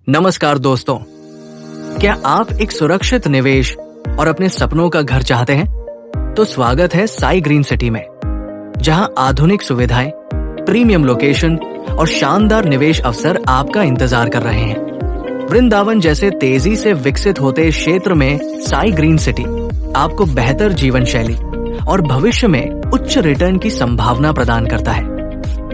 नमस्कार दोस्तों, क्या आप एक सुरक्षित निवेश और अपने सपनों का घर चाहते हैं? तो स्वागत है साई ग्रीन सिटी में, जहां आधुनिक सुविधाएं, प्रीमियम लोकेशन और शानदार निवेश अवसर आपका इंतजार कर रहे हैं। वृंदावन जैसे तेजी से विकसित होते क्षेत्र में साई ग्रीन सिटी आपको बेहतर जीवन शैली और भविष्य में उच्च रिटर्न की संभावना प्रदान करता है।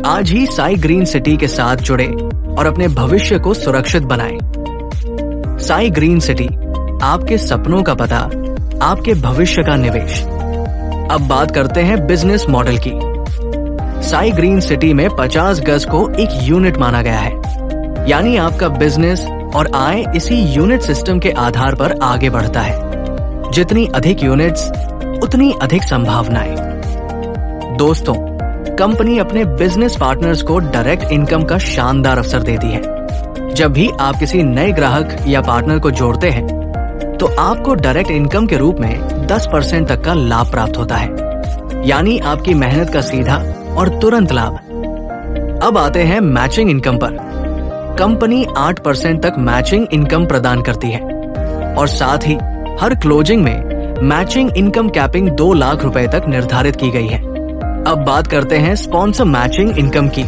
आज ही साई ग्रीन सिटी के साथ जुड़े और अपने भविष्य को सुरक्षित बनाएं। साई ग्रीन सिटी, आपके सपनों का पता, आपके भविष्य का निवेश। अब बात करते हैं बिजनेस मॉडल की। साई ग्रीन सिटी में 50 गज को एक यूनिट माना गया है, यानी आपका बिजनेस और आय इसी यूनिट सिस्टम के आधार पर आगे बढ़ता है। जितनी अधिक यूनिट्स, उतनी अधिक संभावनाएं। दोस्तों, कंपनी अपने बिजनेस पार्टनर्स को डायरेक्ट इनकम का शानदार अवसर देती है। जब भी आप किसी नए ग्राहक या पार्टनर को जोड़ते हैं, तो आपको डायरेक्ट इनकम के रूप में 10% तक का लाभ प्राप्त होता है, यानी आपकी मेहनत का सीधा और तुरंत लाभ। अब आते हैं मैचिंग इनकम पर। कंपनी 8% तक मैचिंग इनकम प्रदान करती है और साथ ही हर क्लोजिंग में मैचिंग इनकम कैपिंग 2 लाख रुपए तक निर्धारित की गई है। अब बात करते हैं स्पॉन्सर मैचिंग इनकम की।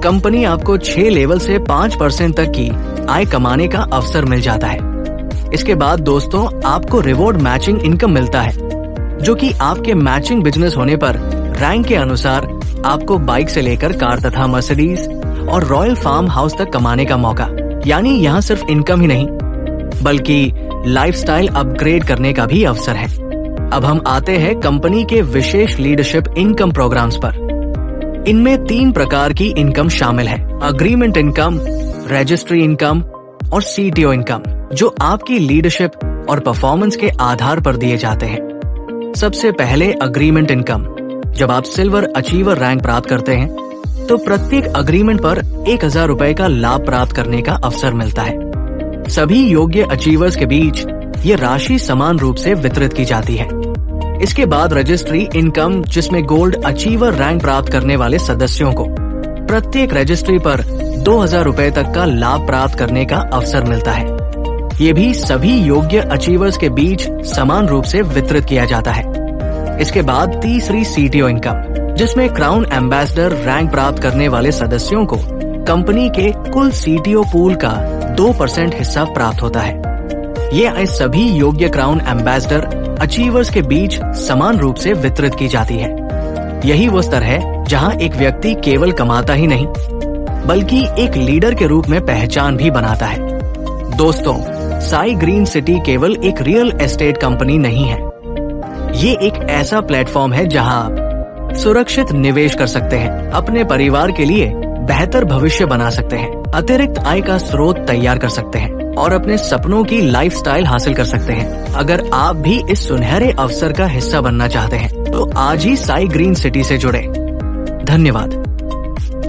कंपनी आपको 6 लेवल से 5% तक की आय कमाने का अवसर मिल जाता है। इसके बाद दोस्तों, आपको रिवॉर्ड मैचिंग इनकम मिलता है, जो कि आपके मैचिंग बिजनेस होने पर रैंक के अनुसार आपको बाइक से लेकर कार तथा मर्सिडीज और रॉयल फार्म हाउस तक कमाने का मौका। यानी यहाँ सिर्फ इनकम ही नहीं, बल्कि लाइफस्टाइल अपग्रेड करने का भी अवसर है। अब हम आते हैं कंपनी के विशेष लीडरशिप इनकम प्रोग्राम्स पर। इनमें 3 प्रकार की इनकम शामिल है: अग्रीमेंट इनकम, रजिस्ट्री इनकम और सीटीओ इनकम, जो आपकी लीडरशिप और परफॉर्मेंस के आधार पर दिए जाते हैं। सबसे पहले अग्रीमेंट इनकम। जब आप सिल्वर अचीवर रैंक प्राप्त करते हैं, तो प्रत्येक अग्रीमेंट पर 1000 रुपए का लाभ प्राप्त करने का अवसर मिलता है। सभी योग्य अचीवर्स के बीच ये राशि समान रूप से वितरित की जाती है। इसके बाद रजिस्ट्री इनकम, जिसमें गोल्ड अचीवर रैंक प्राप्त करने वाले सदस्यों को प्रत्येक रजिस्ट्री पर 2000 रुपए तक का लाभ प्राप्त करने का अवसर मिलता है। ये भी सभी योग्य अचीवर्स के बीच समान रूप से वितरित किया जाता है। इसके बाद तीसरी सीटीओ इनकम, जिसमें क्राउन एम्बेसडर रैंक प्राप्त करने वाले सदस्यों को कंपनी के कुल सीटीओ पूल का 2% हिस्सा प्राप्त होता है। ये आय सभी योग्य क्राउन एम्बेसडर अचीवर्स के बीच समान रूप से वितरित की जाती है। यही वो स्तर है जहां एक व्यक्ति केवल कमाता ही नहीं, बल्कि एक लीडर के रूप में पहचान भी बनाता है। दोस्तों, साई ग्रीन सिटी केवल एक रियल एस्टेट कंपनी नहीं है। ये एक ऐसा प्लेटफॉर्म है जहां आप सुरक्षित निवेश कर सकते हैं, अपने परिवार के लिए बेहतर भविष्य बना सकते हैं, अतिरिक्त आय का स्रोत तैयार कर सकते हैं और अपने सपनों की लाइफस्टाइल हासिल कर सकते हैं। अगर आप भी इस सुनहरे अवसर का हिस्सा बनना चाहते हैं, तो आज ही साई ग्रीन सिटी से जुड़े। धन्यवाद।